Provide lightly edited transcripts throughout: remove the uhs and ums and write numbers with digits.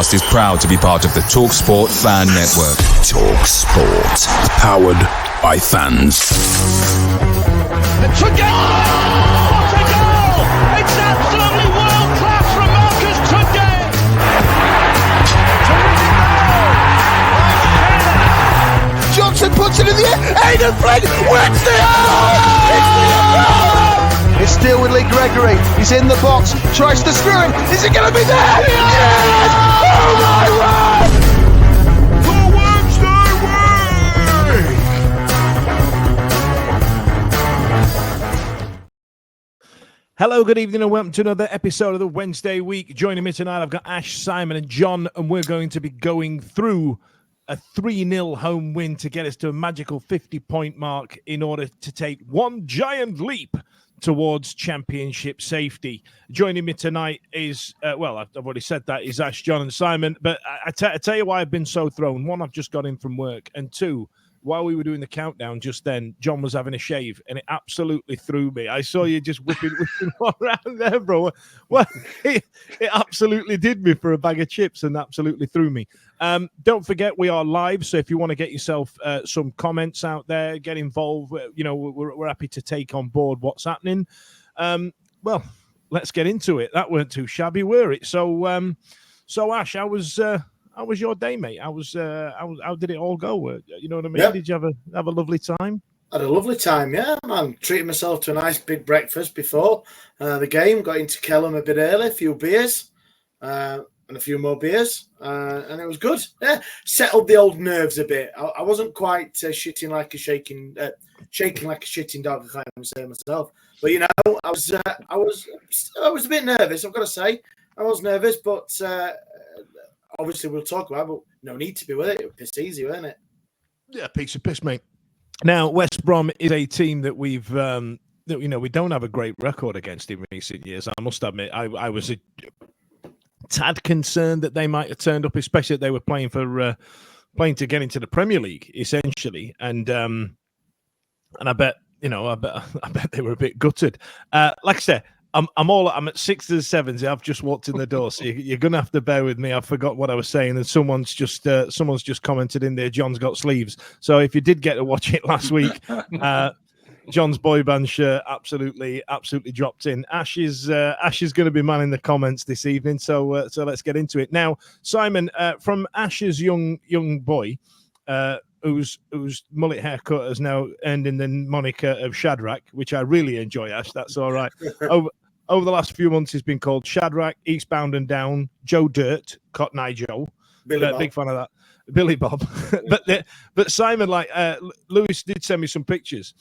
is proud to be part of the TalkSport Fan Network. TalkSport. Powered by fans. It's a goal! What a goal! It's absolutely world class from Marcus today. Johnson puts it in the air. Aidan Flynn wins the It's still with Lee Gregory. He's in the box. Tries to screw him. Is it going to be there? Yes! Oh my word! The Wednesday week! Hello, good evening, and welcome to another episode of the Wednesday week. Joining me tonight, I've got Ash, Simon, and John, and we're going to be going through a 3-0 home win to get us to a magical 50-point mark in order to take one giant leap towards championship safety. Joining me tonight is, I've already said that, is Ash, John, and Simon. But I tell you why I've been so thrown. One, I've just got in from work. And two, while we were doing the countdown just then, John was having a shave, and it absolutely threw me. I saw you just whipping around there, bro. Well, it absolutely did me for a bag of chips and absolutely threw me. Don't forget, we are live, so if you want to get yourself some comments out there, get involved, we're happy to take on board what's happening. Well, let's get into it. That weren't too shabby, were it? So Ash, how was your day, mate? How did it all go? You know what I mean? Yep. Did you have a lovely time? I had a lovely time, yeah, man. Treated myself to a nice big breakfast before the game. Got into Kellam a bit early, a few beers, and a few more beers, and it was good. Yeah, settled the old nerves a bit. I wasn't quite shaking like a shitting dog. I can't say myself, but I was a bit nervous. I've got to say, I was nervous, but obviously we'll talk about it, but no need to be with it. It was easy, wasn't it? Yeah, piece of piss, mate. Now, West Brom is a team that we don't have a great record against in recent years. I must admit, I was a tad concerned that they might have turned up, especially if they were playing to get into the Premier League, essentially. And I bet they were a bit gutted. Like I said, I'm at 6s and 7s. I've just walked in the door, so you're gonna have to bear with me. I forgot what I was saying, and someone's just commented in there. John's got sleeves. So if you did get to watch it last week, John's boy band shirt absolutely dropped in. Ash is going to be manning the comments this evening. So let's get into it now. Simon, from Ash's young boy, whose mullet haircut has now earned in the moniker of Shadrach, which I really enjoy, Ash. That's all right. Over the last few months, he's been called Shadrach, Eastbound and Down, Joe Dirt, Cotton Eye Joe. Big fan of that. Billy Bob. but Simon, Lewis did send me some pictures,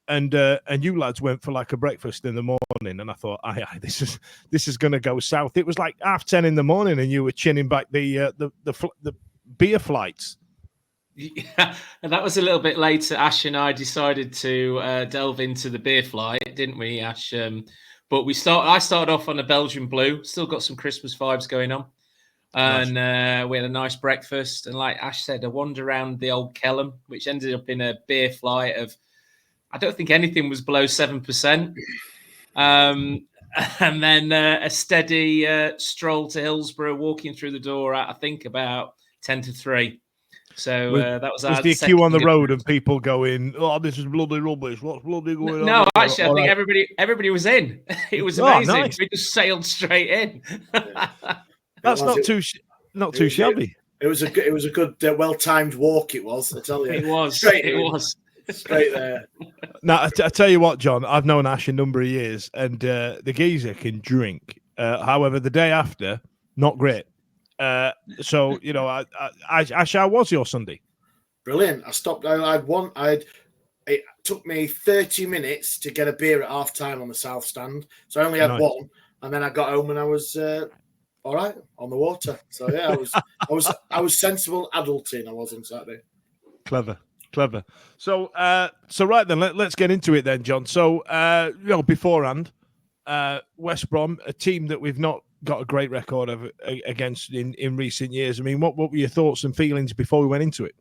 and you lads went for like a breakfast in the morning, and I thought, this is going to go south. It was like 10:30 in the morning, and you were chinning back the beer flights. Yeah, and that was a little bit later. Ash and I decided to delve into the beer flight, didn't we, Ash? But I started off on a Belgian Blue. Still got some Christmas vibes going on, and we had a nice breakfast. And like Ash said, a wander around the old Kellam, which ended up in a beer flight of, I don't think anything was below 7%. And then a steady stroll to Hillsborough, walking through the door at I think about 10-3. So that was the queue on the road and people going, "Oh, this is bloody rubbish. What's bloody going on?" No, actually, I think everybody was in. It was amazing. Nice. We just sailed straight in. That's not too shabby. It was a good, well-timed walk. It was. I tell you, it was. Straight there. Now, I tell you what, John, I've known Ash a number of years, and the geezer can drink. However, the day after, not great. So Ash, how was your Sunday? Brilliant. I stopped. It took me 30 minutes to get a beer at half time on the South Stand, so I only had one, and then I got home and I was all right on the water. So yeah, I was sensible adulting. I was on Saturday. Clever. So right then, let's get into it then, John. So beforehand, West Brom, a team that we've not got a great record of against in recent years. I mean, what were your thoughts and feelings before we went into it?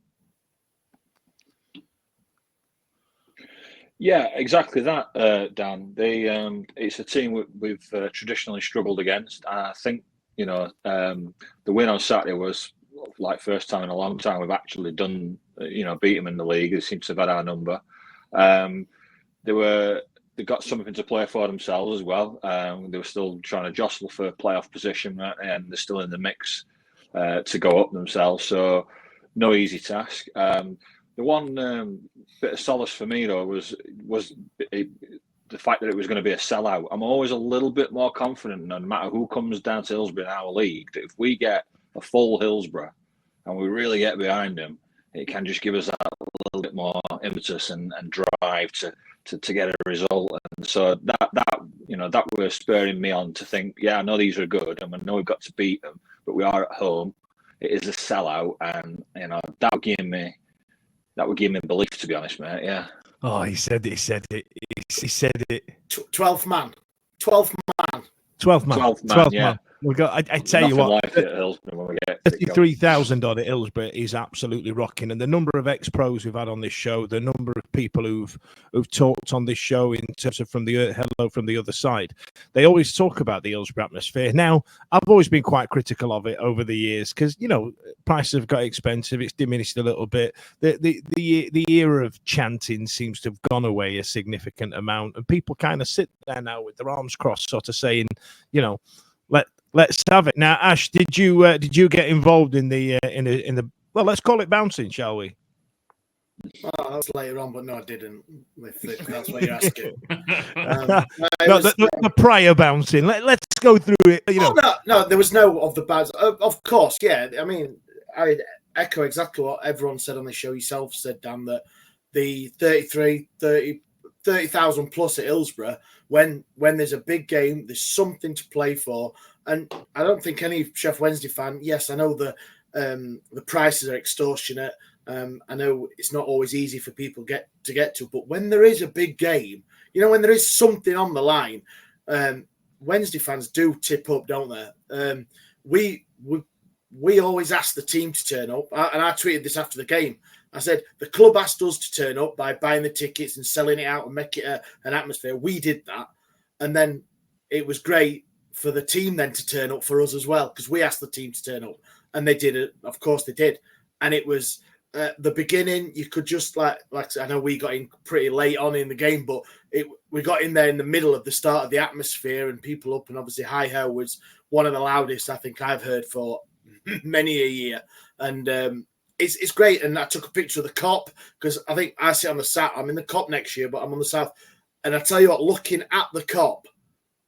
Yeah, exactly that, Dan. It's a team we've traditionally struggled against. I think the win on Saturday was like first time in a long time we've actually done, beat them in the league. They seem to have had our number. They got something to play for themselves as well. They were still trying to jostle for playoff position, and they're still in the mix to go up themselves. So no easy task. The one bit of solace for me though was the fact that it was going to be a sellout. I'm always a little bit more confident, no matter who comes down to Hillsborough in our league, that if we get a full Hillsborough and we really get behind them, it can just give us that little bit more impetus and drive to get a result. And so that was spurring me on to think, I know these are good, and I know we've got to beat them, but we are at home. It is a sellout, and that would give me belief, to be honest, mate. Yeah. Oh, he said it. He said it. 12th man. 12th man. Yeah. We got. I tell you what, like it at Hillsborough when we get 33,000 on at Hillsborough is absolutely rocking, and the number of ex-pros we've had on this show, the number of people who've talked on this show in terms of from the other side, they always talk about the Hillsborough atmosphere. Now, I've always been quite critical of it over the years because prices have got expensive. It's diminished a little bit. The era of chanting seems to have gone away a significant amount, and people kind of sit there now with their arms crossed, sort of saying, Let's have it now. Ash, did you get involved in the well, let's call it bouncing, shall we? Oh, that was later on, but no, I didn't. If that's what you're asking. The prior bouncing. Let's go through it. No, there was no of the bad. Of course, yeah. I mean, I echo exactly what everyone said on the show. Yourself said, Dan, that the 30,000 plus at Hillsborough, when there's a big game, there's something to play for. And I don't think any Chef Wednesday fan, yes, I know the prices are extortionate. I know it's not always easy for people to get to, but when there is a big game, when there is something on the line, Wednesday fans do tip up, don't they? We always ask the team to turn up, and I tweeted this after the game. I said, the club asked us to turn up by buying the tickets and selling it out and make it an atmosphere. We did that. And then it was great for the team then to turn up for us as well, because we asked the team to turn up. And they did it. Of course they did. And it was the beginning. You could just, like I know we got in pretty late on in the game, but we got in there in the middle of the start of the atmosphere and people up. And obviously High Ho was one of the loudest I think I've heard for many a year. And it's great. And I took a picture of the Cop because I think I sit on the south. I'm in the Cop next year, but I'm on the south. And I tell you what, looking at the Cop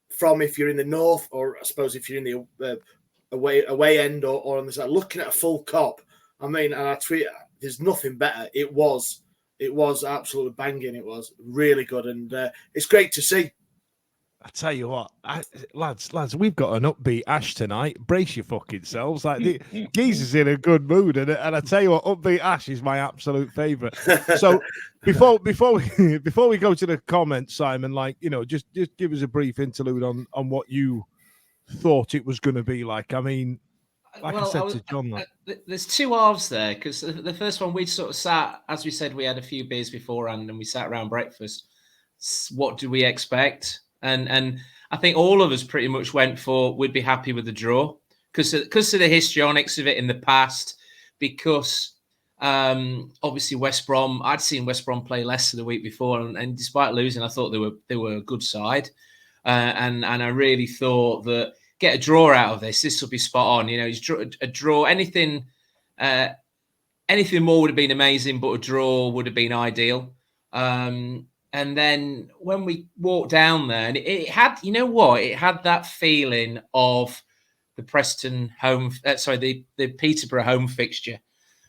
from if you're in the north, or I suppose if you're in the away end or on the side, looking at a full Cop, I mean, and I tweet, there's nothing better. It was absolutely banging. It was really good, and it's great to see. I tell you what, lads, we've got an upbeat Ash tonight. Brace your fucking selves. Like the geezer's in a good mood, and I tell you what, upbeat Ash is my absolute favourite. So before we go to the comments, Simon, just give us a brief interlude on what you thought it was going to be like. I mean, I said to John, there's two halves there, because the first one we sort of sat, as we said, we had a few beers beforehand, and we sat around breakfast. What do we expect? And I think all of us pretty much went for we'd be happy with the draw because of the histrionics of it in the past. Because obviously West Brom, I'd seen West Brom play Leicester the week before, and despite losing, I thought they were a good side, and I really thought that get a draw out of this. This will be spot on. A draw. Anything more would have been amazing, but a draw would have been ideal. And then when we walked down there, and it had, it had that feeling of the Preston home, the Peterborough home fixture.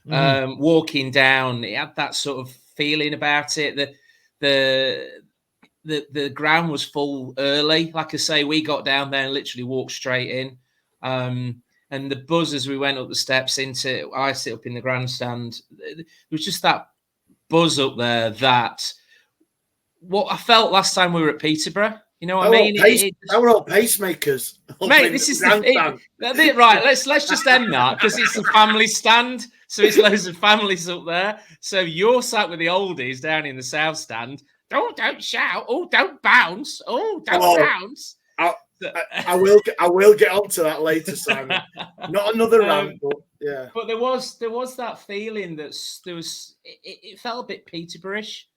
Walking down, it had that sort of feeling about it. The ground was full early. Like I say, we got down there and literally walked straight in. And the buzz as we went up the steps I sit up in the grandstand. There was just that buzz up there that. What I felt last time we were at Peterborough, you know what I mean? They were all pacemakers. Mate, this is right. Let's just end that because it's a family stand, so it's loads of families up there. So you're sat with the oldies down in the south stand. Oh, don't shout! Oh, don't bounce! Oh, don't bounce! I will get onto that later, Simon. Not another rant, but yeah. But there was that feeling that it felt a bit Peterborough-ish.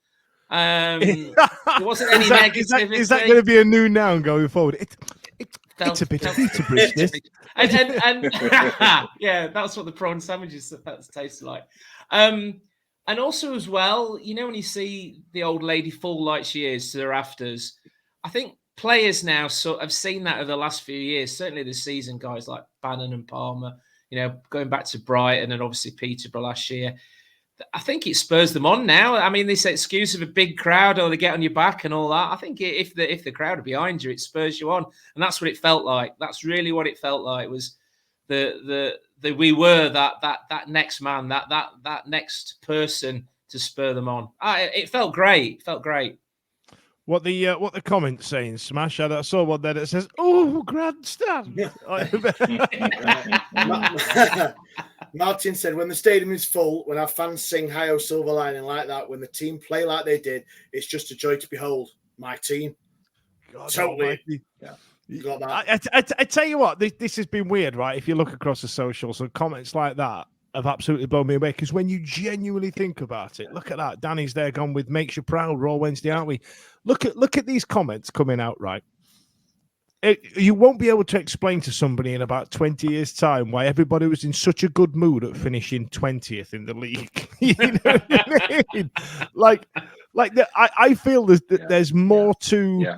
There wasn't any negativity. Is that going to be a new noun going forward? It's a bit Peterborough, this. And yeah, that's what the prawn sandwiches tasted like. And also as well, when you see the old lady fall like she is to the rafters, I think players now have seen that over the last few years. Certainly this season, guys like Bannon and Palmer, going back to Brighton and obviously Peterborough last year. I think it spurs them on now. I mean, this excuse of a big crowd or they get on your back and all that. I think if the crowd are behind you, it spurs you on, and that's what it felt like. That's really what it felt like. Was the we were that next man, that next person to spur them on. It felt great. It felt great. What the comments saying, Smash? I saw one there that says, "Oh, grandstand." Martin said, when the stadium is full, when our fans sing Hi-O Silver Lining like that, when the team play like they did, it's just a joy to behold. My team. God, totally. Yeah. You got that. I tell you what, this has been weird, right? If you look across the socials and comments like that have absolutely blown me away, because when you genuinely think about it, look at that. Danny's there gone with makes you proud, Raw Wednesday, aren't we? Look at these comments coming out, right? You won't be able to explain to somebody in about 20 years' time why everybody was in such a good mood at finishing 20th in the league. You know what I mean? I feel there's more to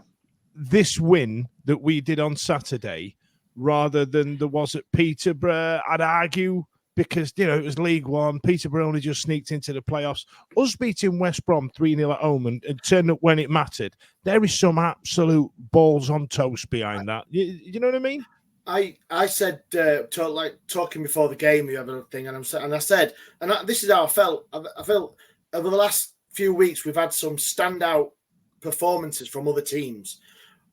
this win that we did on Saturday rather than there was at Peterborough. I'd argue, because it was League One. Peterborough only just sneaked into the playoffs. Us beating West Brom 3-0 at home and turning up when it mattered. There is some absolute balls on toast behind that. You know what I mean? I said talking before the game the other thing, and I said this is how I felt. I felt over the last few weeks we've had some standout performances from other teams.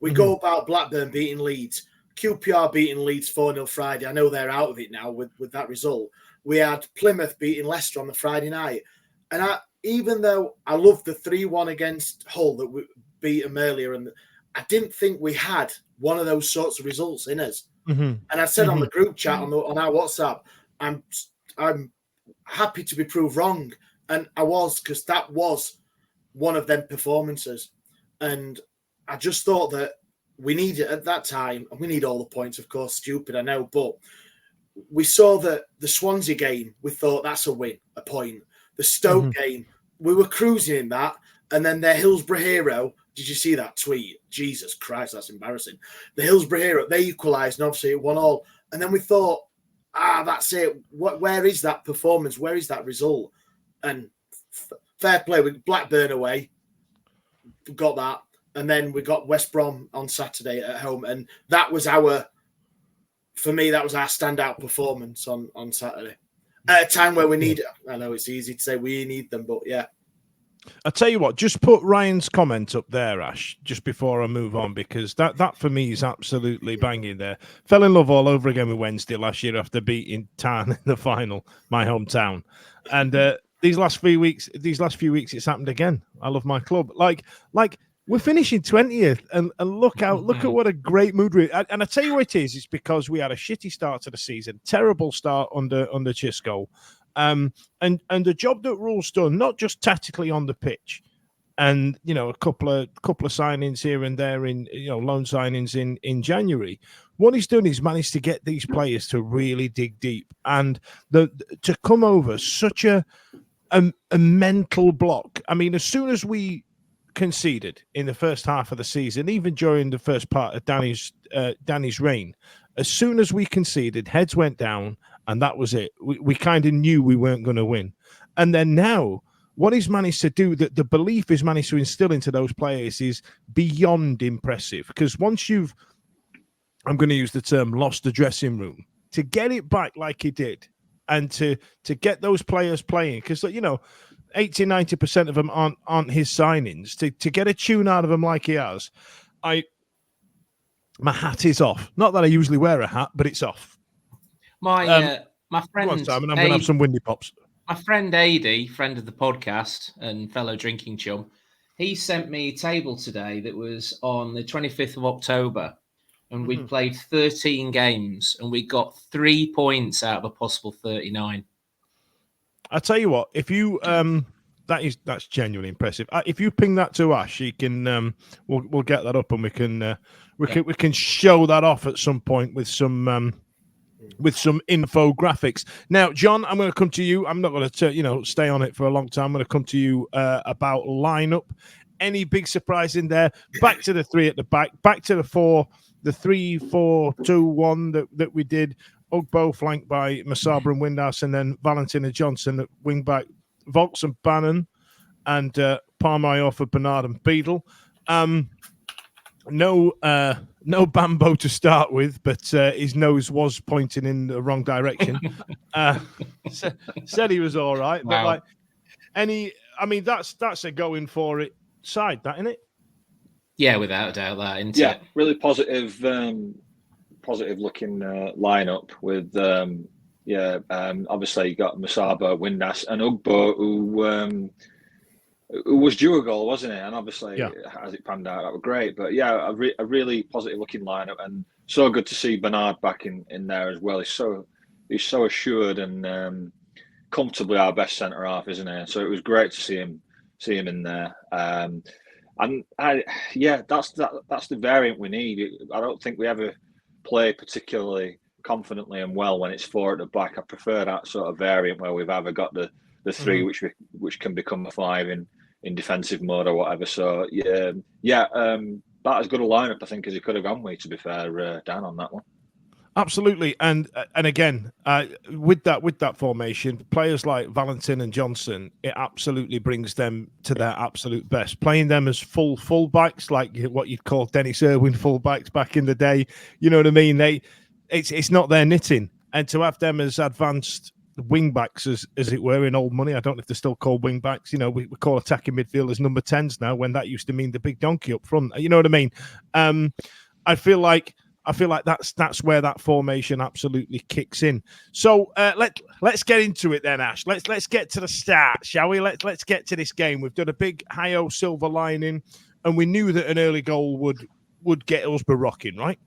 We go about Blackburn beating Leeds. QPR beating Leeds 4-0 Friday. I know they're out of it now with that result. We had Plymouth beating Leicester on the Friday night. And even though I loved the 3-1 against Hull that we beat them earlier, and I didn't think we had one of those sorts of results in us. Mm-hmm. And I said on the group chat on our WhatsApp, I'm happy to be proved wrong. And I was, because that was one of them performances. And I just thought that we need it at that time, and we need all the points, of course. Stupid, I know, but we saw that the Swansea game, we thought that's a win, a point. The Stoke game, we were cruising in that, and then their Hillsborough hero, did you see that tweet? Jesus Christ, that's embarrassing. The Hillsborough hero, they equalised, and obviously it 1-1. And then we thought, that's it. Where is that performance? Where is that result? And fair play with Blackburn away, got that. And then we got West Brom on Saturday at home. And that was our standout performance on Saturday. At a time where we need it. I know it's easy to say we need them, but yeah. I'll tell you what, just put Ryan's comment up there, Ash, just before I move on, because that for me is absolutely banging there. Fell in love all over again with Wednesday last year after beating Tarn in the final, my hometown. And these last few weeks, it's happened again. I love my club. Like we're finishing 20th, and look at what a great mood we're in. And I tell you what it is, it's because we had a shitty start to the season, terrible start under Chisco. And the job that Rule's done, not just tactically on the pitch, and a couple of signings here and there in loan signings in January. What he's done is managed to get these players to really dig deep, and to come over such a mental block. I mean, as soon as we conceded in the first half of the season, even during the first part of Danny's reign, as soon as we conceded, heads went down, and that was it. We kind of knew we weren't going to win. And then now, what he's managed to do, that the belief he's managed to instill into those players is beyond impressive. Because once you've, I'm going to use the term, lost the dressing room, to get it back like he did, and to get those players playing, because 80-90% of them aren't his signings. To get a tune out of them like he has, my hat is off. Not that I usually wear a hat, but it's off. My friend, on, Simon, I'm going to have some windy pops. My friend Adi, friend of the podcast and fellow drinking chum, he sent me a table today that was on the 25th of October, and we played 13 games, and we got 3 points out of a possible 39. I tell you what, if you that's genuinely impressive. If you ping that to Ash, he can we'll get that up, and we can show that off at some point with some infographics. Now, John, I'm going to come to you. I'm not going to stay on it for a long time. I'm going to come to you about lineup. Any big surprise in there? Back to the 3 at the back. Back to the 4, the 3-4-2-1 that we did. Ugbo flanked by Masaba and Windhouse, and then Valentin and Johnson at wing back. Volks and Bannon, and Parmayo for Bernard and Beadle. No Bambo to start with, but his nose was pointing in the wrong direction. Said he was all right, wow. But that's a going for it side, that, isn't it? Yeah, without a doubt, that, isn't it? Really positive looking lineup with obviously you got Masaba, Windass, and Ugbo, who was due a goal, wasn't it? And obviously, as it panned out, that was great. But a really positive looking lineup, and so good to see Bernard back in there as well. He's so assured and comfortably our best centre half, isn't he? So it was great to see him in there. That's the variant we need. I don't think we ever play particularly confidently and well when it's 4 at the back. I prefer that sort of variant where we've either got the 3 which can become a 5 in defensive mode or whatever. So that as good a lineup I think as he could have gone with, to be fair, Dan, on that one. Absolutely, and again, with that formation, players like Valentin and Johnson, it absolutely brings them to their absolute best. Playing them as fullbacks, like what you'd call Dennis Irwin fullbacks back in the day, you know what I mean? It's not their knitting, and to have them as advanced wing backs, as it were, in old money. I don't know if they're still called wing backs. You know, we call attacking midfielders number 10s now, when that used to mean the big donkey up front. You know what I mean? I feel like that's where that formation absolutely kicks in. So let's get into it then, Ash. Let's get to the start, shall we? Let's get to this game. We've done a big high-o silver lining, and we knew that an early goal would get Hillsborough rocking, right?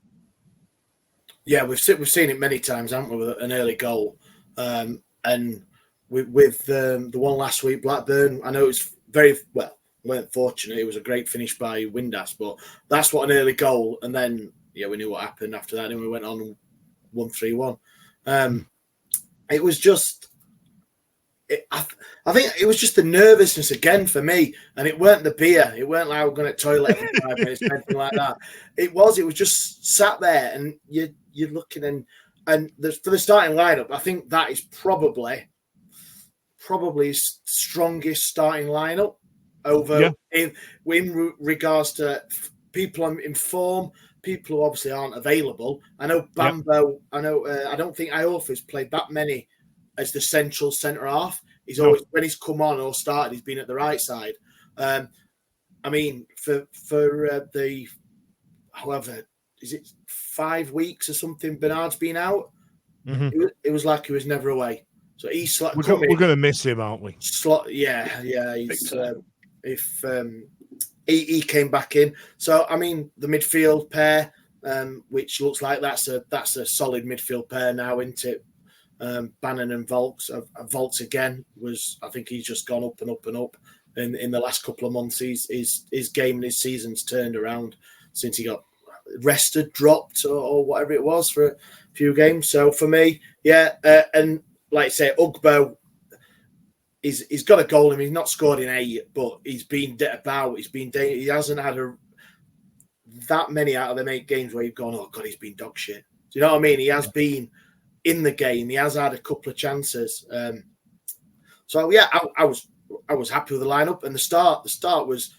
Yeah, we've seen it many times, haven't we, with an early goal. And with the one last week, Blackburn, I know it's very well, weren't fortunate. It was a great finish by Windass, but that's what an early goal. And then, we knew what happened after that, and we went on and won 3-1. It was just, I think it was just the nervousness again for me, and it weren't the beer. It weren't like we're going to toilet for 5 minutes, anything like that. It was just sat there, and you're looking and for the starting lineup, I think that is probably his strongest starting lineup over in regards to people in form, people who obviously aren't available. I know Bambo. I don't think Iorfa's played that many as the central centre half. He's always, when he's come on or started, he's been at the right side. I mean, for the however, is it 5 weeks or something? Bernard's been out. Mm-hmm. It was like he was never away. So he's we're going to miss him, aren't we? He's he came back in. So I mean, the midfield pair, which looks like that's a solid midfield pair now, isn't it? Bannon and Volks. Volks again I think he's just gone up and up and up in the last couple of months. His game and his season's turned around since he got rested, dropped, or whatever it was for a few games. So for me, and like I say, Ugbo, he's got a goal in him. He's not scored in 8, but he's been about. He hasn't had that many out of them 8 games where you've gone, oh God, he's been dog shit. Do you know what I mean? He has been in the game. He has had a couple of chances. I was happy with the lineup, and the start was.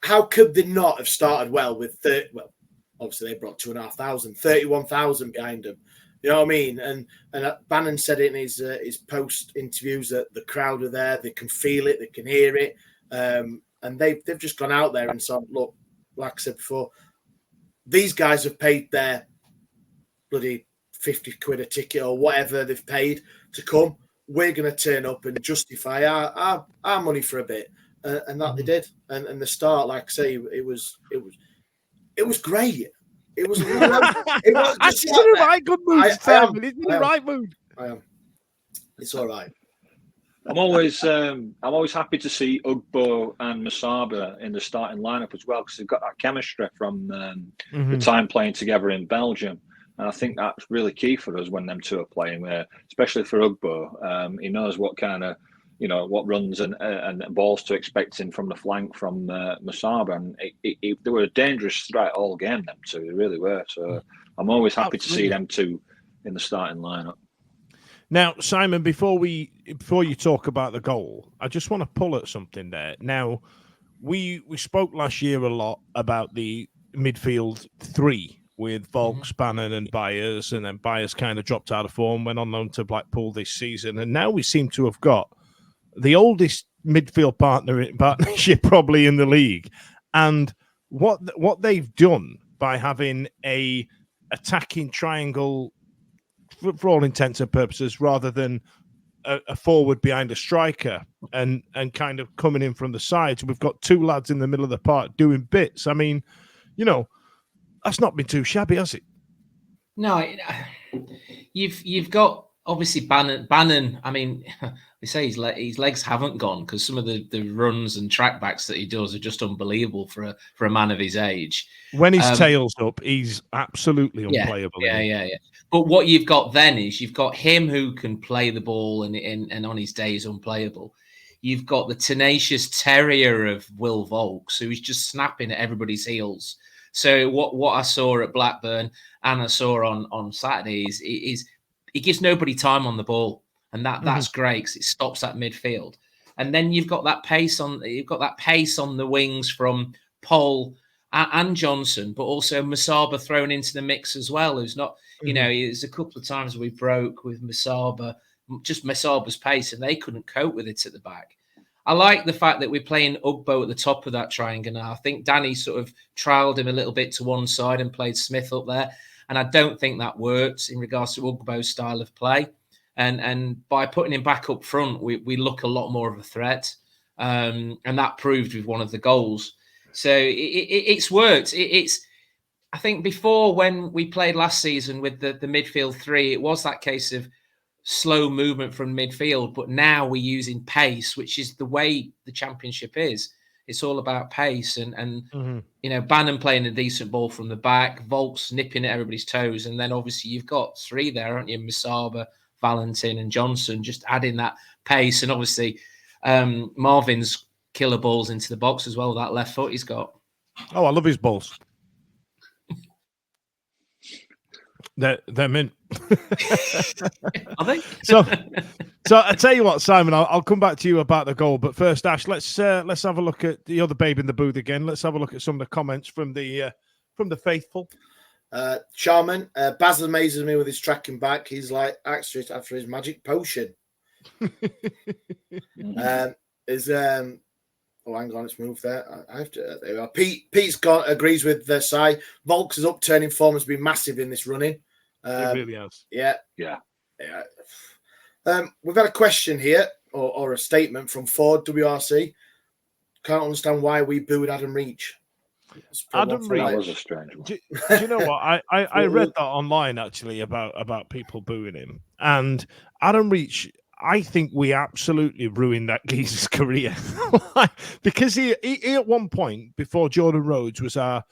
How could they not have started well with obviously they brought 2,500, 31,000 behind them. You know what I mean? And Bannon said it in his post interviews that the crowd are there, they can feel it, they can hear it, and they've just gone out there and said, look, like I said before, these guys have paid their bloody 50 quid a ticket or whatever they've paid to come. We're going to turn up and justify our money for a bit. And that they did, and the start, like I say, it was great. It was. It was just in the right good mood, Simon. He's in the right mood. I am. It's all right. I'm always happy to see Ugbo and Masaba in the starting lineup as well, because they've got that chemistry from the time playing together in Belgium, and I think that's really key for us when them two are playing. Especially for Ugbo, he knows what kind of what runs and balls to expect in from the flank from Masaba, and they were a dangerous threat all game. Them two, they really were. So I'm always happy to see them two in the starting lineup. Now, Simon, before you talk about the goal, I just want to pull at something there. Now, we spoke last year a lot about the midfield three with Volks, Bannon, and Byers, and then Byers kind of dropped out of form, went on loan to Blackpool this season, and now we seem to have got the oldest midfield partnership probably in the league. And what they've done by having a attacking triangle, for all intents and purposes, rather than a forward behind a striker and kind of coming in from the sides, we've got two lads in the middle of the park doing bits. I mean, that's not been too shabby, has it? No, you've got obviously Bannon. I mean, they say his legs haven't gone because some of the runs and trackbacks that he does are just unbelievable for a man of his age. When his tail's up, he's absolutely unplayable. Yeah. But what you've got then is you've got him who can play the ball and on his day is unplayable. You've got the tenacious terrier of Will Volks, who is just snapping at everybody's heels. So what I saw at Blackburn and I saw on Saturday is he gives nobody time on the ball, and that's great because it stops that midfield. And then you've got that pace on the wings from Paul and Johnson, but also Masaba thrown into the mix as well. Who's not, there's a couple of times we broke with Masaba, just Masaba's pace, and they couldn't cope with it at the back. I like the fact that we're playing Ugbo at the top of that triangle now. I think Danny sort of trialled him a little bit to one side and played Smith up there. And I don't think that works in regards to Ugbo's style of play. And by putting him back up front, we look a lot more of a threat. And that proved with one of the goals. So it's worked. I think before, when we played last season with the midfield three, it was that case of slow movement from midfield, but now we're using pace, which is the way the championship is. It's all about pace and Bannon playing a decent ball from the back, Volks nipping at everybody's toes, and then obviously you've got three there, aren't you? Masaba, Valentin, and Johnson, just adding that pace, and obviously Marvin's killer balls into the box as well. That left foot he's got. Oh, I love his balls. They're mint. Are they? So I tell you what, Simon, I'll come back to you about the goal, but first, Ash, let's have a look at the other babe in the booth again. Let's have a look at some of the comments from the faithful. Charmin, Baz amazes me with his tracking back. He's like Axtris after his magic potion. Hang on, let's move there. I have to. There we are. Pete's agrees with the side. Volks' upturning form has been massive in this running. It really has. Yeah. We've had a question here, or a statement from Ford WRC. Can't understand why we booed Adam Reach. Adam Reach. That was a strange one. Do you know what? I read that online actually about people booing him, and Adam Reach. I think we absolutely ruined that geezer's career because he at one point, before Jordan Rhodes was our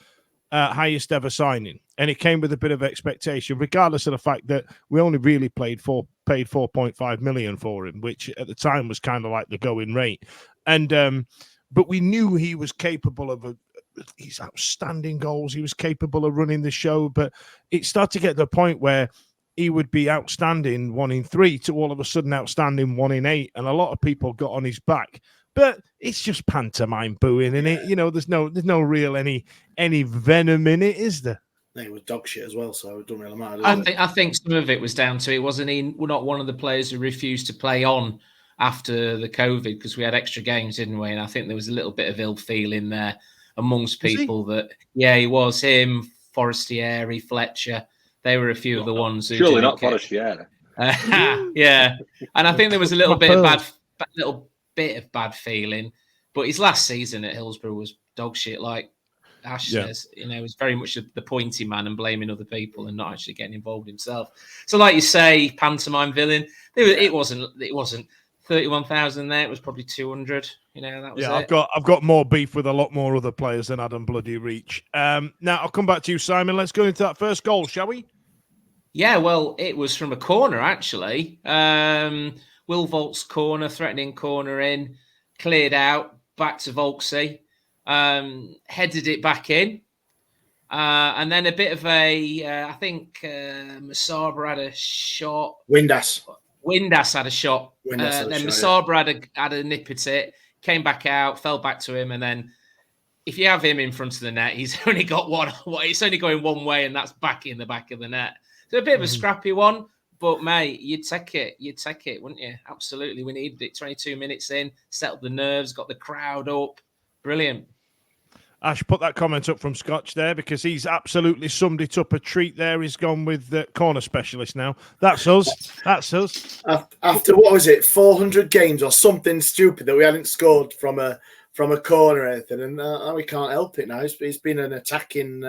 highest ever signing, and it came with a bit of expectation, regardless of the fact that we only really paid 4.5 million for him, which at the time was kind of like the going rate. And but we knew he was capable of his outstanding goals. He was capable of running the show, but it started to get to the point where he would be outstanding 1 in 3 to all of a sudden outstanding 1 in 8. And a lot of people got on his back, but it's just pantomime booing in it. There's no real any venom in it, is there? It was dog shit as well, so it doesn't really matter. I think some of it was down to not one of the players who refused to play on after the COVID, because we had extra games, didn't we? And I think there was a little bit of ill feeling there amongst people that, he was him, Forestieri, Fletcher. They were a few of the ones who surely not Forestieri. Yeah, and I think there was a little bit of bad feeling. But his last season at Hillsborough was dog shit. Like Ash Yeah. says, he's very much the pointy man and blaming other people and not actually getting involved himself. So, like you say, pantomime villain. It wasn't 31,000 there. It was probably 200. That was it. I've got more beef with a lot more other players than Adam bloody Reach. Now I'll come back to you, Simon. Let's go into that first goal, shall we? Yeah, well, it was from a corner actually. Will Volk's corner, threatening corner in, cleared out, back to Volksy, headed it back in. And then a bit of I think Masaba had a shot. Windass had a shot. Then Masaba had a nip at it, came back out, fell back to him. And then if you have him in front of the net, he's only got one. It's only going one way, and that's back in the back of the net. So a bit of a scrappy one. But, mate, you'd take it. Wouldn't you? Absolutely. We needed it. 22 minutes in, settled the nerves, got the crowd up. Brilliant. Ash, put that comment up from Scotch there because he's absolutely summed it up a treat there. He's gone with the corner specialist now. That's us. After, what was it, 400 games or something stupid that we hadn't scored from a corner or anything, and we can't help it now. It's been an attacking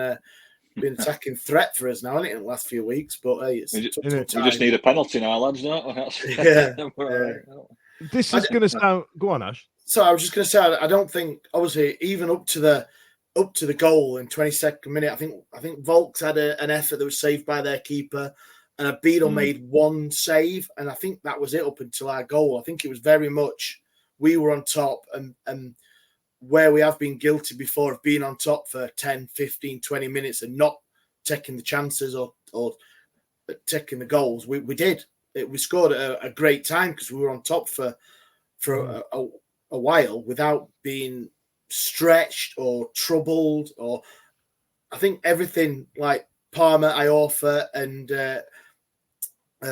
threat for us now, hasn't it, in the last few weeks? But hey, we just need a penalty now, lads, don't we? This is going to sound... Go on, Ash. So I was just going to say, I don't think, obviously, even up to the goal in 22nd minute, I think Volks had an effort that was saved by their keeper, and a Beadle made one save, and I think that was it up until our goal. I think it was very much we were on top, and where we have been guilty before of being on top for 10, 15, 20 minutes and not taking the chances or taking the goals, we did. We scored at a great time because we were on top for a while without being stretched or troubled. Or I think everything like Palmer, Iorfa, and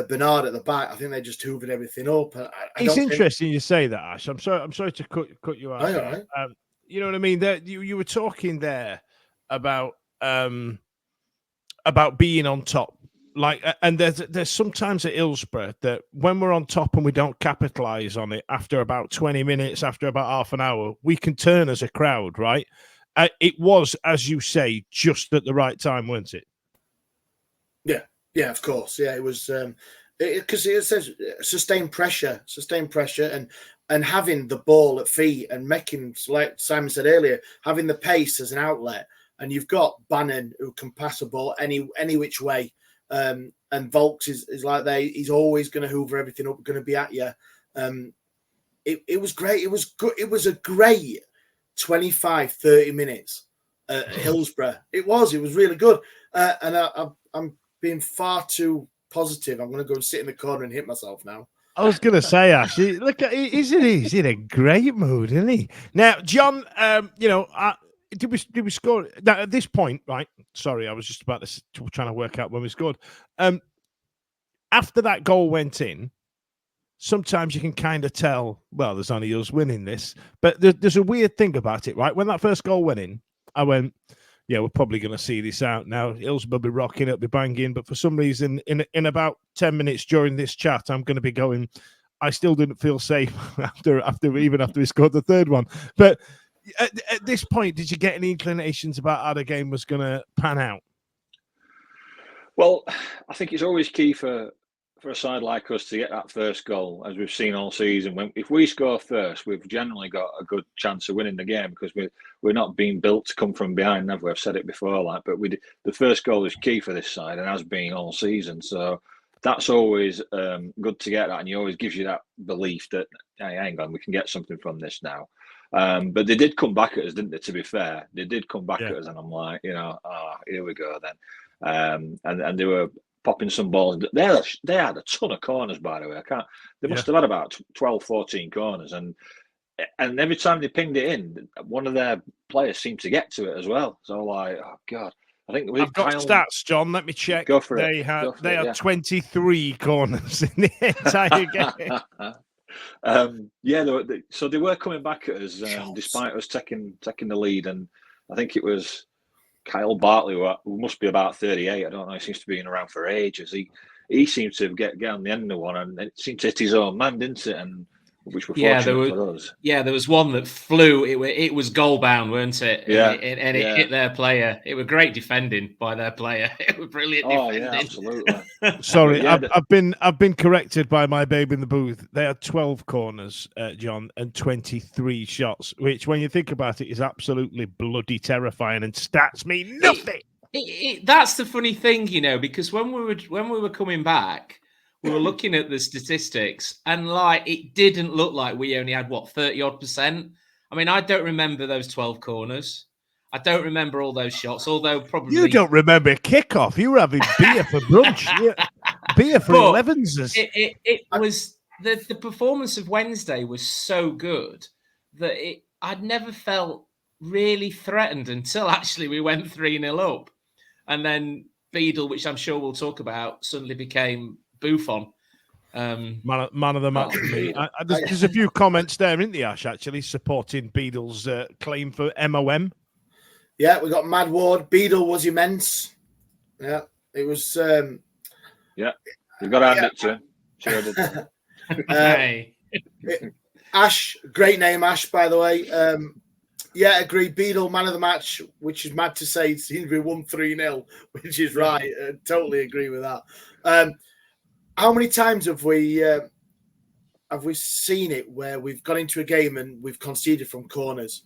Bernard at the back, I think they just hoovered everything up. It's interesting you say that, Ash. I'm sorry to cut you out. Right. You know what I mean? You were talking there about being on top. Like, and there's sometimes at Hillsborough that when we're on top and we don't capitalise on it after about 20 minutes, after about half an hour, we can turn as a crowd, right? It was, as you say, just at the right time, wasn't it? Yeah, of course. Yeah, it was because it says sustained pressure, and having the ball at feet and making, like Simon said earlier, having the pace as an outlet, and you've got Bannon who can pass a ball any which way. And Volks is like he's always going to hoover everything up, going to be at you. It was great. It was good. It was a great 25, 30 minutes at Hillsborough. It was really good. And I'm being far too positive. I'm going to go and sit in the corner and hit myself now. I was going to say, actually, look, he's in a great mood, isn't he? Now, John, did we score now, at this point? Right. Sorry, I was just about trying to work out when we scored. After that goal went in, sometimes you can kind of tell, well, there's only us winning this. But there's a weird thing about it, right? When that first goal went in, I went, yeah, we're probably going to see this out now. Hillsborough will be rocking, it'll be banging. But for some reason, in about 10 minutes during this chat, I'm going to be going, I still didn't feel safe after we scored the third one. But at this point, did you get any inclinations about how the game was going to pan out? Well, I think it's always key for a side like us to get that first goal, as we've seen all season. If we score first, we've generally got a good chance of winning the game because we're not being built to come from behind. Never, I've said it before, but the first goal is key for this side and has been all season. So that's always good to get that, and it always gives you that belief that, hey, hang on, we can get something from this now. But they did come back at us, didn't they? To be fair, they did come back at us, and I'm like, here we go then. And they were popping some balls. They had a ton of corners, by the way. They must have had about 12, 14 corners, and every time they pinged it in, one of their players seemed to get to it as well. So like, oh god, I think we've got stats, John. Let me check. Go for it. They had 23 corners in the entire game. So they were coming back at us despite us taking the lead, and I think it was Kyle Bartley, who must be about 38. I don't know. He seems to be around for ages. He seemed to get on the end of one, and it seemed to hit his own man, didn't it? And which were fortunate for us. Yeah, there was one that flew. It was goal bound, weren't it? Yeah, and it hit their player. It was great defending by their player. It was brilliant defending. Yeah, absolutely. Sorry, I've been corrected by my babe in the booth. They had 12 corners, John, and 23 shots, which, when you think about it, is absolutely bloody terrifying. And stats mean nothing. That's the funny thing, because when we were coming back, we were looking at the statistics, and it didn't look like we only had 30-odd%. I mean, I don't remember those 12 corners. I don't remember all those shots, although probably you don't remember kickoff. You were having beer for brunch, beer for 11s. It was the performance of Wednesday was so good that I'd never felt really threatened until actually we went 3-0 up, and then Beadle, which I'm sure we'll talk about, suddenly became Buffon. Man of the match for me. There's a few comments there, isn't there, Ash, actually, supporting Beadle's claim for MOM. Yeah, we got Mad Ward. Beadle was immense. Yeah, it was. Yeah, you've got to hand it to him. Sure did. Ash, great name, Ash, by the way. Yeah, agree. Beadle, man of the match, which is mad to say. It seems we won 3-0, which is right. Totally agree with that. How many times have we seen it where we've gone into a game and we've conceded from corners?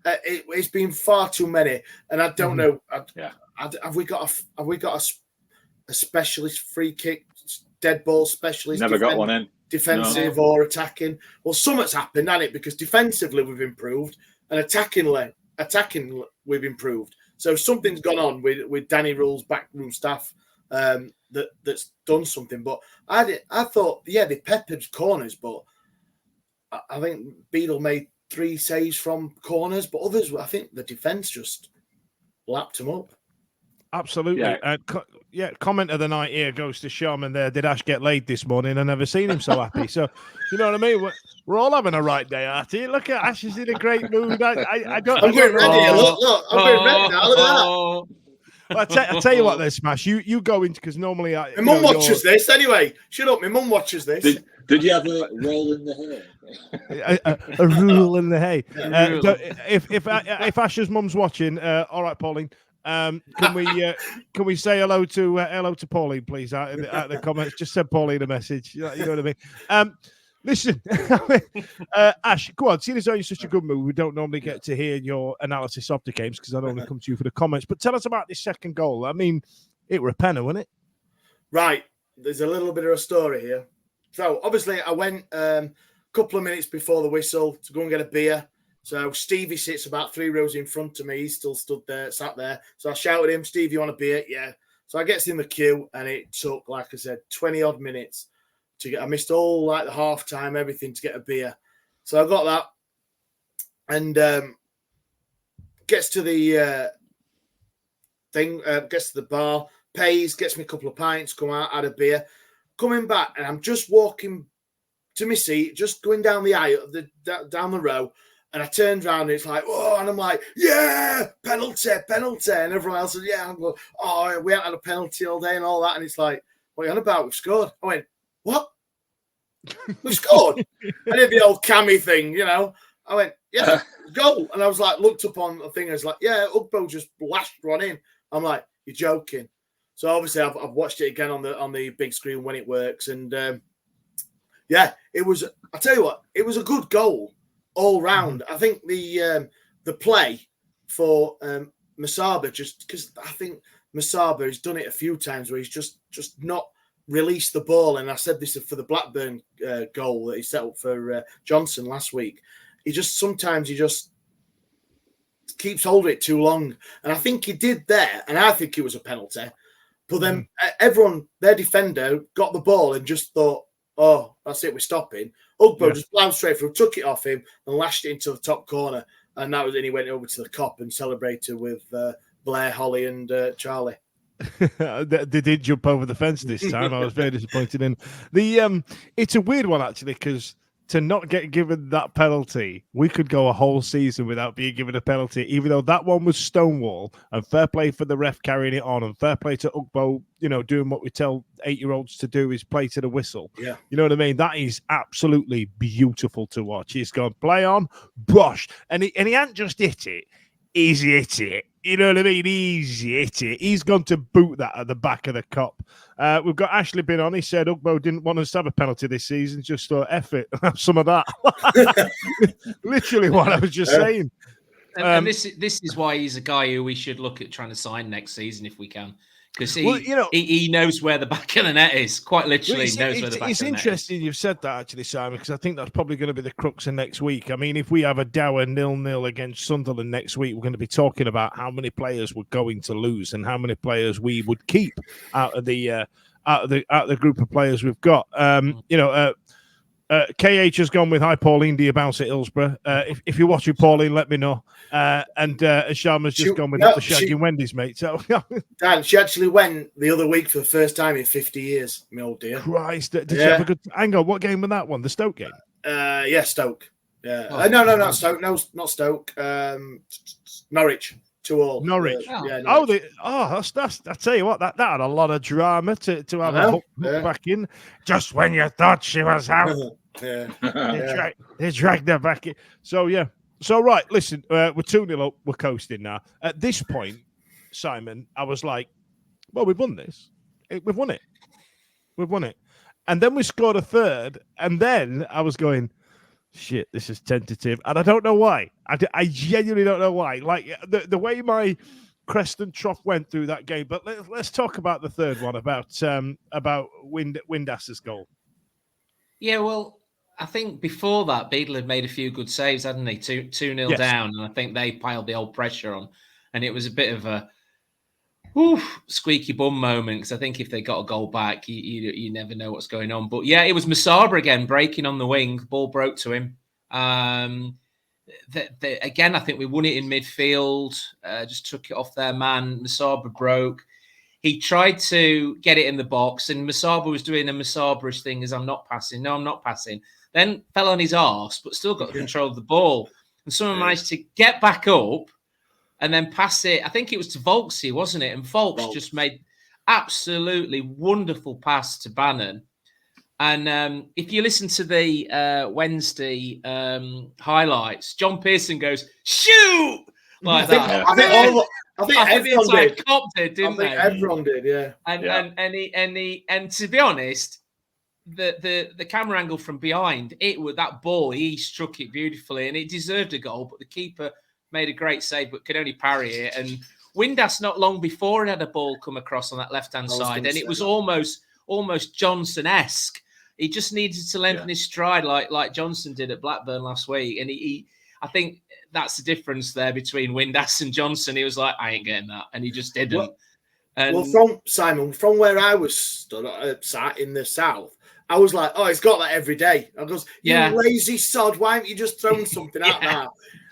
It's been far too many, and I don't know. Have we got a specialist free kick, dead ball specialist? Never got one in. Defensive or attacking? Well, something's happened, hasn't it? Because defensively we've improved, and attacking we've improved. So something's gone on with Danny Rule's backroom staff that's done something. But I thought, they peppered corners, but I think Beadle made 3 saves from corners, but others, I think the defence just lapped them up. Absolutely. Comment of the night here goes to Sharman there. Did Ash get laid this morning? I never seen him so happy. So, you know what I mean? We're all having a right day, Artie. Look at Ash is in a great mood. I'm getting ready. Look. I'm getting ready now. Look at that. Well, I'll tell you what, there, Smash. You go into, because normally my mum watches this anyway. Shut up, my mum watches this. Did you have a roll in the hay? a rule in the hay. If Ash's mum's watching, all right, Pauline. Can we say hello to Pauline, please, out in the comments? Just send Pauline a message. You know what I mean? Listen, Ash, go on. Seeing as though you're such a good mood, we don't normally get to hear your analysis of the games because I only come to you for the comments. But tell us about this second goal. I mean, it were a penner, wasn't it? Right. There's a little bit of a story here. So obviously, I went a couple of minutes before the whistle to go and get a beer. So Stevie sits about 3 rows in front of me. He's still sat there. So I shouted him, "Steve, you want a beer?" Yeah. So I gets in the queue, and it took, like I said, 20 odd minutes to get. I missed all like the half time, everything to get a beer. So I got that, and gets to the gets to the bar, pays, gets me a couple of pints, come out, had a beer, coming back, and I'm just walking to my seat, just going down the aisle, down the row. And I turned around and it's like, oh, and I'm like, yeah, penalty. And everyone else said, yeah. I'm going, oh, we haven't had a penalty all day and all that. And it's like, what are you on about? We've scored. I went, what? We've scored? I did the old cammy thing, you know. I went, yeah, goal. And I was like, looked up on the thing and I was like, yeah, Ugbo just lashed one in. I'm like, you're joking. So obviously I've watched it again on the big screen when it works. And yeah, it was, I'll tell you what, it was a good goal. All round, I think the play for Masaba, just because I think Masaba has done it a few times where he's just not released the ball. And I said this for the Blackburn goal that he set up for Johnson last week. He just keeps holding it too long, and I think he did there, and I think it was a penalty. But then everyone, their defender, got the ball and just thought, oh, that's it, we're stopping. Ugbo just plowed straight through, took it off him and lashed it into the top corner. And that was when he went over to the cop and celebrated with Blair, Holly and Charlie. They did jump over the fence this time. I was very disappointed in the. It's a weird one, actually, because to not get given that penalty, we could go a whole season without being given a penalty, even though that one was stonewall, and fair play for the ref carrying it on, and fair play to Ugbo, doing what we tell 8-year-olds to do, is play to the whistle. Yeah. You know what I mean? That is absolutely beautiful to watch. He's gone, play on, brush. And he hadn't just hit it, he's hit it. You know what I mean? He's hit it. He's gone to boot that at the back of the cop. We've got Ashley been on. He said Ugbo didn't want us to have a penalty this season. Just thought, F it, have some of that. Literally what I was just saying. And this is why he's a guy who we should look at trying to sign next season if we can. Because he knows where the back of the net is. Quite literally knows where the back of the net is. It's interesting you've said that, actually, Simon, because I think that's probably going to be the crux of next week. I mean, if we have a dour 0-0 against Sunderland next week, we're going to be talking about how many players we're going to lose and how many players we would keep out of the group of players we've got. KH has gone with, hi, Pauline, do you bounce at Hillsborough? If you're watching, Pauline, let me know. And Sharma's just gone with the shagging Wendy's, mate. So, Dan, she actually went the other week for the first time in 50 years, my old dear. Christ, did you have a good... Hang on, what game was that one? The Stoke game? Yeah, Stoke. Yeah. No, not Stoke. No, not Stoke. Norwich. 2-2. Norwich. Norwich. That's. I tell you what, that had a lot of drama to have a hook back in. Just when you thought she was out, they dragged her back in. So yeah. So right, listen, we're 2-0 up. We're coasting now. At this point, Simon, I was like, well, we've won this. We've won it. We've won it. And then we scored a third, and then I was going, shit, this is tentative, and I don't know why. I genuinely don't know why. Like the way my crest and trough went through that game. But let's talk about the third one, about Windas's goal. Yeah, well, I think before that, Beadle had made a few good saves, hadn't he? 2-0 down, and I think they piled the old pressure on, and it was a bit of a squeaky bum moment, because I think if they got a goal back, you never know what's going on. But yeah, it was Musaba again breaking on the wing. The ball broke to him. Again, I think we won it in midfield. Just took it off their man. Musaba broke. He tried to get it in the box, and Musaba was doing a Musaba-ish thing as I'm not passing. No, I'm not passing. Then fell on his arse, but still got control of the ball. And someone managed to get back up and then pass it. I think it was to Volksy, wasn't it? And Volks just made absolutely wonderful pass to Bannon. And if you listen to the Wednesday highlights, John Pearson goes, shoot! Like that. I think everyone did. Didn't they? Everyone did, yeah. And to be honest, the camera angle from behind, that ball, he struck it beautifully, and it deserved a goal, but the keeper made a great save, but could only parry it. And Windass, not long before, had a ball come across on that left-hand side, and it was almost Johnson-esque. He just needed to lengthen his stride like Johnson did at Blackburn last week. And I think that's the difference there between Windass and Johnson. He was like, I ain't getting that. And he just didn't. From where I was stood sat in the south, I was like, oh, he's got that every day. I goes, you lazy sod, why haven't you just thrown something out there?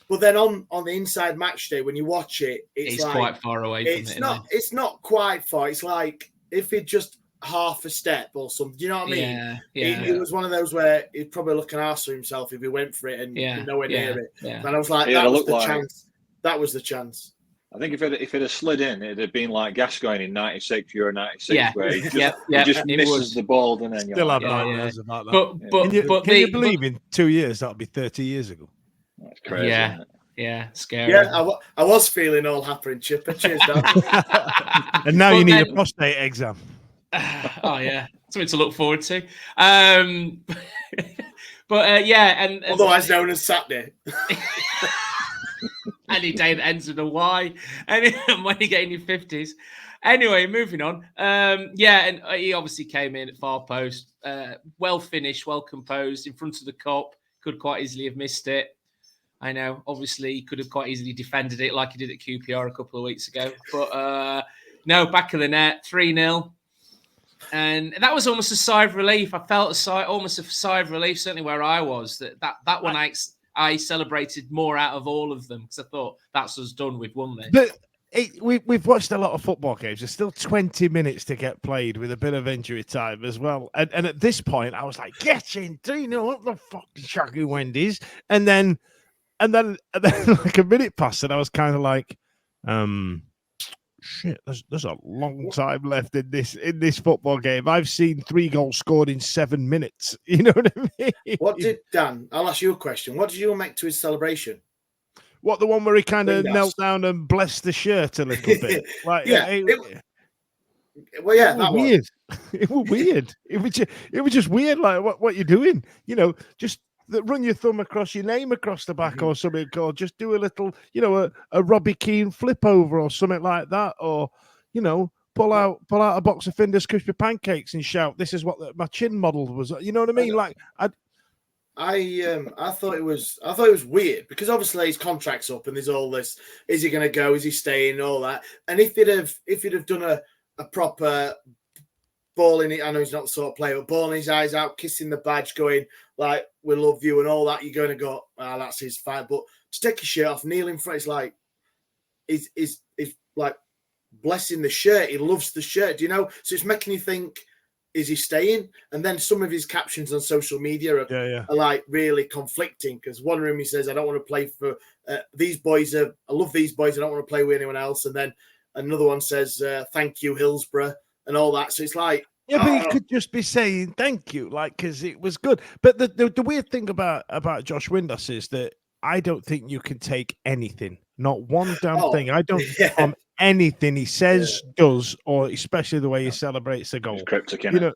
But then on the inside match day, when you watch it, it's like, quite far away from it. It's not quite far. It's like if it just half a step or something. Do you know what I mean? It was one of those where he'd probably look an arse for himself if he went for it and nowhere near it. Yeah. And I was like, that was the chance. That was the chance. I think if it had slid in, it'd have been like Gascoigne in '96, Euro '96, where he just misses the ball, and then still have nightmares about that. But can you believe in 2 years that'll be 30 years ago? That's crazy. Yeah, scary. Yeah, I was feeling all happy and chipper. Cheers, Dan. And now you need a prostate exam. Oh yeah, something to look forward to. And otherwise known as Saturday. Any day that ends with a Y. And when you get in your 50s. Anyway, moving on. And he obviously came in at far post. Well finished, well composed, in front of the cop. Could quite easily have missed it. I know, obviously, he could have quite easily defended it like he did at QPR a couple of weeks ago. But no, back of the net, 3-0. And that was almost a sigh of relief. I felt almost a sigh of relief, certainly where I was. That one I celebrated more out of all of them because I thought that's us done. We've won this. we've watched a lot of football games. There's still 20 minutes to get played with a bit of injury time as well. And at this point, I was like, get in, 3-0, what the fuck, Shaggy Wendy's? And then like a minute passed, and I was kind of like, shit, there's a long time left in this football game. I've seen 3 goals scored in 7 minutes. You know what I mean? What did Dan? I'll ask you a question. What did you make to his celebration? What, the one where he kind of knelt down and blessed the shirt a little bit? Like, yeah. That was weird. It was weird. It was just weird. Like, what you're doing? You know, just run your thumb across your name across the back or something, or just do a little, you know, a Robbie Keane flip over or something like that, or, you know, pull out a box of Finder's crispy pancakes and shout, "This is what my chin model was." You know what I mean? Like, I thought it was weird because obviously his contract's up and there's all this. Is he going to go? Is he staying? All that. And if he'd have done a proper bawling it, I know he's not the sort of player, but bawling his eyes out, kissing the badge, going like, "We love you" and all that, you're going to go, that's his fight. But to take his shirt off, kneel in front, it's like, is like blessing the shirt. He loves the shirt, do you know? So it's making you think, is he staying? And then some of his captions on social media are like really conflicting, because one of them he says, "I don't want to play for these boys. I love these boys. I don't want to play with anyone else." And then another one says, "Thank you, Hillsborough," and all that. So it's like, yeah, but he could just be saying thank you, like, because it was good. But the weird thing about Josh Windass is that I don't think you can take anything, not one damn thing. I don't from anything he says, does, or especially the way he celebrates the goal. He's cryptic, you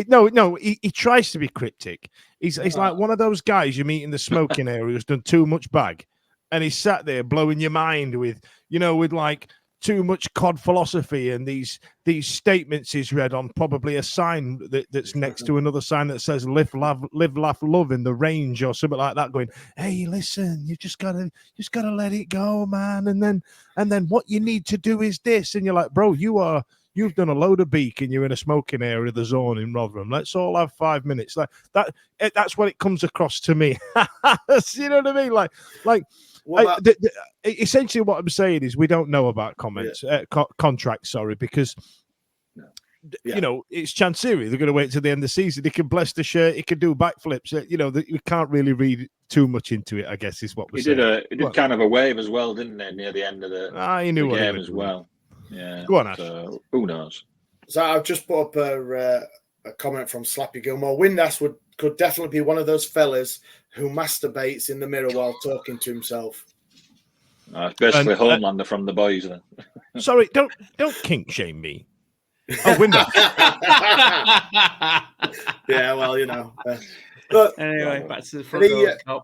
know, he tries to be cryptic. He's like one of those guys you meet in the smoking area who's done too much bag, and he's sat there blowing your mind with, you know, with like too much COD philosophy and these statements he's read on probably a sign that's next to another sign that says live, laugh, love in the range or something like that, going, "Hey, listen, you just gotta let it go, man. And then what you need to do is this." And you're like, bro, you've done a load of beak and you're in a smoking area of the zone in Rotherham. Let's all have 5 minutes. Like that. That's what it comes across to me. You know what I mean? Like. Essentially, what I'm saying is we don't know about contracts. Sorry, because you know it's Chancery. They're going to wait till the end of the season. He can bless the shirt. He can do backflips. You know, we can't really read too much into it, I guess, is what we're saying. He did kind of a wave as well, didn't he, near the end of the game as well. Yeah. Go on, Ash. So, who knows? So I've just put up a comment from Slappy Gilmore. Windass could definitely be one of those fellas who masturbates in the mirror while talking to himself. It's basically Homelander from The Boys, then. Sorry, don't kink shame me. Oh, Windass. Yeah, well, you know. But anyway, back to the front row.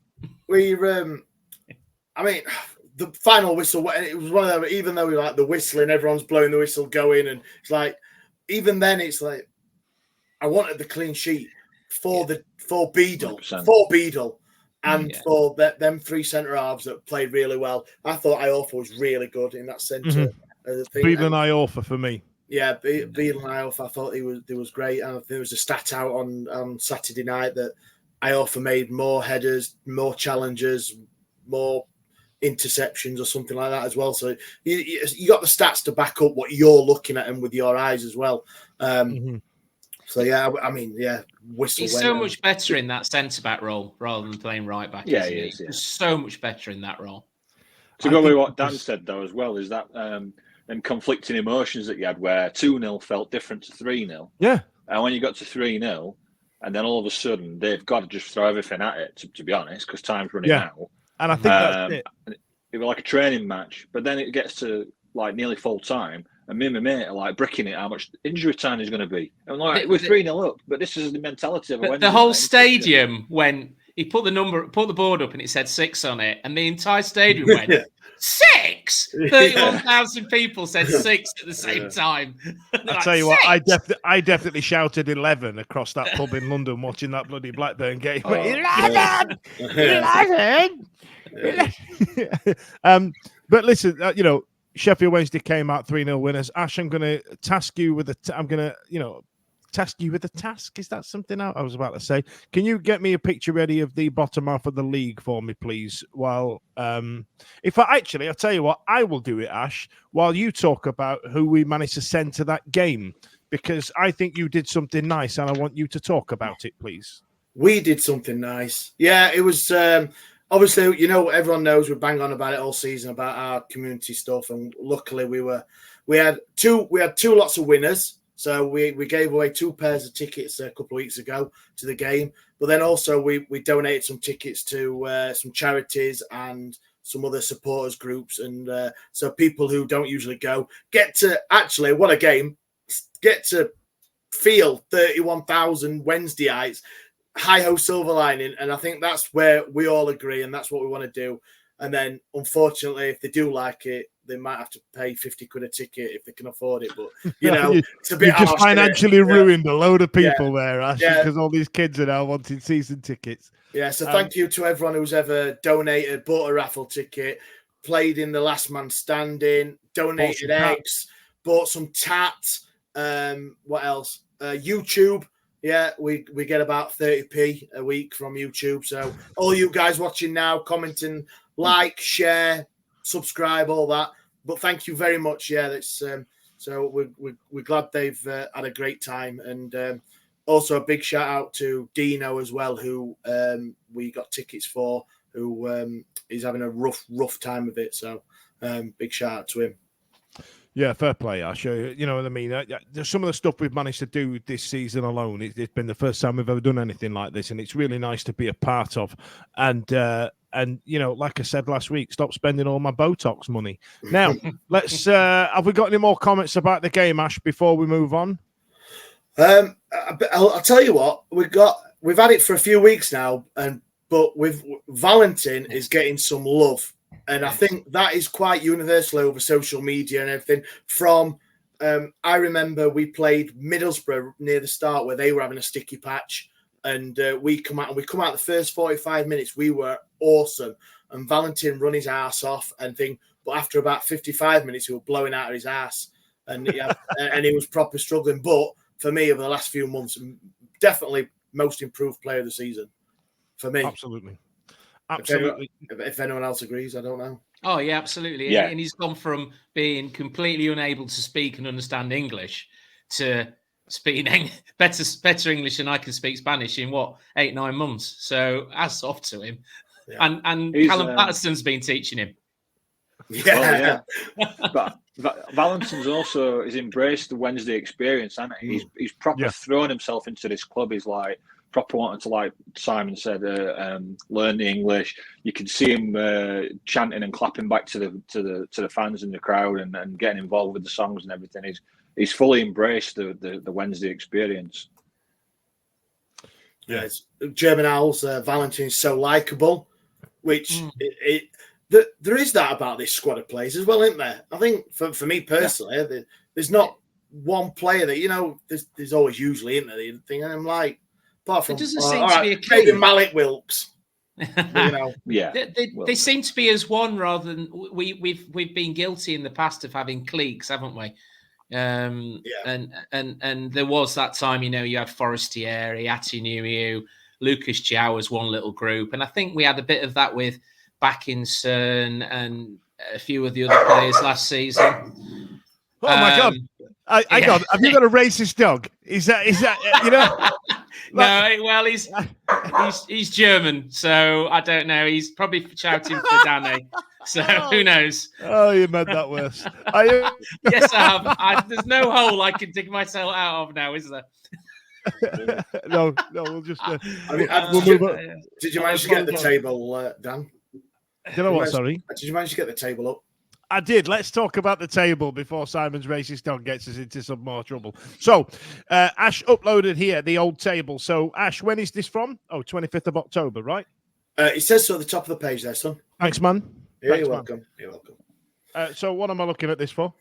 I mean, the final whistle, it was one of them, even though we like the whistling, everyone's blowing the whistle going, and it's like, even then it's like, I wanted the clean sheet for Beadle, 100%. And for them 3 centre halves that played really well. I thought Iorfa was really good in that centre. Beadle and Iorfa for me. Yeah, Beadle and Iorfa, I thought he was great. And I think there was a stat out on Saturday night that Iorfa made more headers, more challenges, more interceptions or something like that as well. So you got the stats to back up what you're looking at him with your eyes as well. So, yeah, I mean, whistle. He's so much better in that centre-back role rather than playing right-back. Yeah, he is. He's so much better in that role. To go with what Dan said, though, as well, is that them conflicting emotions that you had where 2-0 felt different to 3-0. Yeah. And when you got to 3-0, and then all of a sudden, they've got to just throw everything at it, to be honest, because time's running out. And I think that's it. It was like a training match, but then it gets to, like, nearly full time. And me and my mate are like bricking it how much injury time is going to be. And like, we're 3-0 up, but this is the mentality of the whole stadium when he put the board up and it said 6 on it, and the entire stadium went 6. 31,000 people said 6 at the same time. I tell you what, I definitely shouted 11 across that pub in London watching that bloody Blackburn game. 11! 11! But listen, you know, Sheffield Wednesday came out 3-0 winners. Ash, I'm going to task you with I'm going to, task you with a task. Is that something I was about to say? Can you get me a picture ready of the bottom half of the league for me, please? While if I actually, I'll tell you what, I will do it, Ash, while you talk about who we managed to send to that game, because I think you did something nice, and I want you to talk about it, please. We did something nice. Yeah, it was obviously, everyone knows we bang on about it all season about our community stuff, and luckily we had two lots of winners. So we gave away 2 pairs of tickets a couple of weeks ago to the game, but then also we donated some tickets to some charities and some other supporters groups, and so people who don't usually go get to actually, what a game, get to feel 31,000 Wednesdayites. Hi-ho silver lining, and I think that's where we all agree, and that's what we want to do. And then, unfortunately, if they do like it, they might have to pay 50 quid a ticket if they can afford it. But, it's a bit you just financially ruined a load of people there, Ash, Yeah. because all these kids are now wanting season tickets. Yeah, so thank you to everyone who's ever donated, bought a raffle ticket, played in the last man standing, donated eggs, bought some tats. What else? YouTube. Yeah, we get about 30p a week from YouTube. So all you guys watching now, commenting, like, share, subscribe, all that. But thank you very much. Yeah, that's so we're glad they've had a great time, and also a big shout out to Dino as well, who we got tickets for, who is having a rough time of it. So big shout out to him. Yeah, fair play, Ash. You know what I mean? There's some of the stuff we've managed to do this season alone. It's been the first time we've ever done anything like this, and it's really nice to be a part of. And like I said last week, stop spending all my Botox money. Now, let's. Have we got any more comments about the game, Ash, before we move on? I'll tell you what, we've had it for a few weeks now, but with Valentin is getting some love. And I think that is quite universal over social media and everything. From I remember we played Middlesbrough near the start where they were having a sticky patch, and we come out the first 45 minutes. We were awesome, and Valentin run his ass off and thing. But after about 55 minutes, he was blowing out of his ass, and and he was proper struggling. But for me, over the last few months, definitely most improved player of the season for me. Absolutely. If anyone else agrees, I don't know. Oh, yeah, absolutely. Yeah. And he's gone from being completely unable to speak and understand English to speaking better English than I can speak Spanish in 8-9 months. So hats off to him. Yeah. And Callum Patterson's been teaching him. Yeah. But Valentin's also has embraced the Wednesday experience, and he's proper thrown himself into this club. He's like proper wanting to, like Simon said, learn the English. You can see him chanting and clapping back to the fans in the crowd and getting involved with the songs and everything. He's fully embraced the Wednesday experience. Yeah, German Owls. Valentin's so likable, which there is that about this squad of players as well, isn't there? I think for me personally, there's not one player that there's always usually in there. The thing, and I'm like. Apart from, it doesn't seem to be a key. Maybe Malik Wilkes. They seem to be as one rather than we've been guilty in the past of having cliques, haven't we? And there was that time, you had Forestieri, Atinuiu, Lucas João as one little group, and I think we had a bit of that with Bakinson and a few of the other players last season. Oh my God! Have you got a racist dog? Is that No, well, he's German, so I don't know. He's probably shouting for Danny, so who knows? Oh, you made that worse. Yes, I have. There's no hole I can dig myself out of now, is there? No, we'll just. We'll move on. Did you manage to get the table, Dan? You know what? Sorry. Did you manage to get the table up? I did. Let's talk about the table before Simon's racist dog gets us into some more trouble. So, Ash uploaded here the old table. So, Ash, when is this from? 25th of October, right? It says so at the top of the page there, son. Thanks, man. Yeah, you're welcome. You're welcome. So, what am I looking at this for?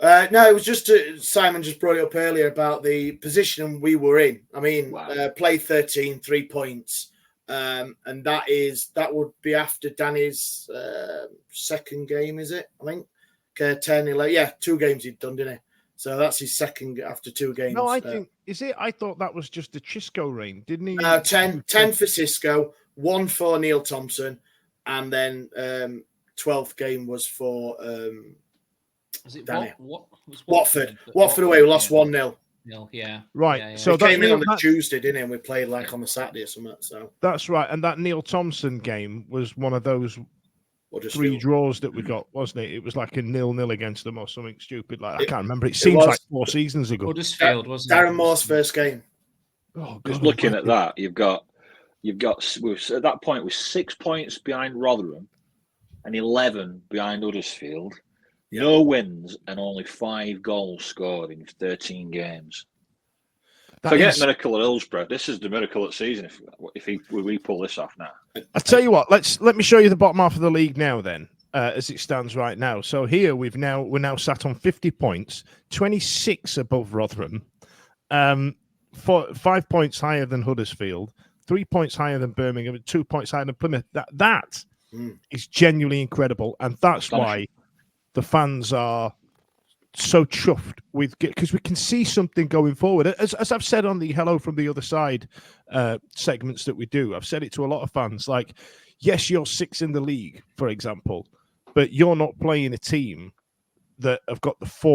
No, it was just Simon just brought it up earlier about the position we were in. I mean, played 13, 3 points. And that would be after Danny's second game, is it? I think 10, 11. Yeah, 2 games he'd done, didn't he? So that's his second after 2 games. No, I think I thought that was just the Chisco reign, didn't he? 10 for Cisco, 1 for Neil Thompson, and then 12th game was for Was it Danny. Watford? Watford away, we lost 1-0. Yeah. Right. Yeah. So We that came in Neil, on the Tuesday, didn't we? And we played like on the Saturday or something. So that's right. And that Neil Thompson game was one of those 3 draws that we got, wasn't it? It was like a 0-0 against them or something stupid like that. I can't remember. It seems like 4 seasons ago. Huddersfield, wasn't Darren it? Moore's first game. Oh, Just God, looking at that, you've got at that point with 6 points behind Rotherham and 11 behind Huddersfield. No wins and only 5 goals scored in 13 games. Forget miracle at Hillsborough. This is the miracle at season. If we pull this off now, I tell you what. Let me show you the bottom half of the league now. Then, as it stands right now. So here we're now sat on 50 points, 26 above Rotherham, 5 points higher than Huddersfield, 3 points higher than Birmingham, and 2 points higher than Plymouth. That is genuinely incredible, and that's why the fans are so chuffed with, because we can see something going forward. As I've said on the Hello from the Other Side segments that we do, I've said it to a lot of fans, like, yes, you're 6th in the league, for example, but you're not playing a team that have got the 4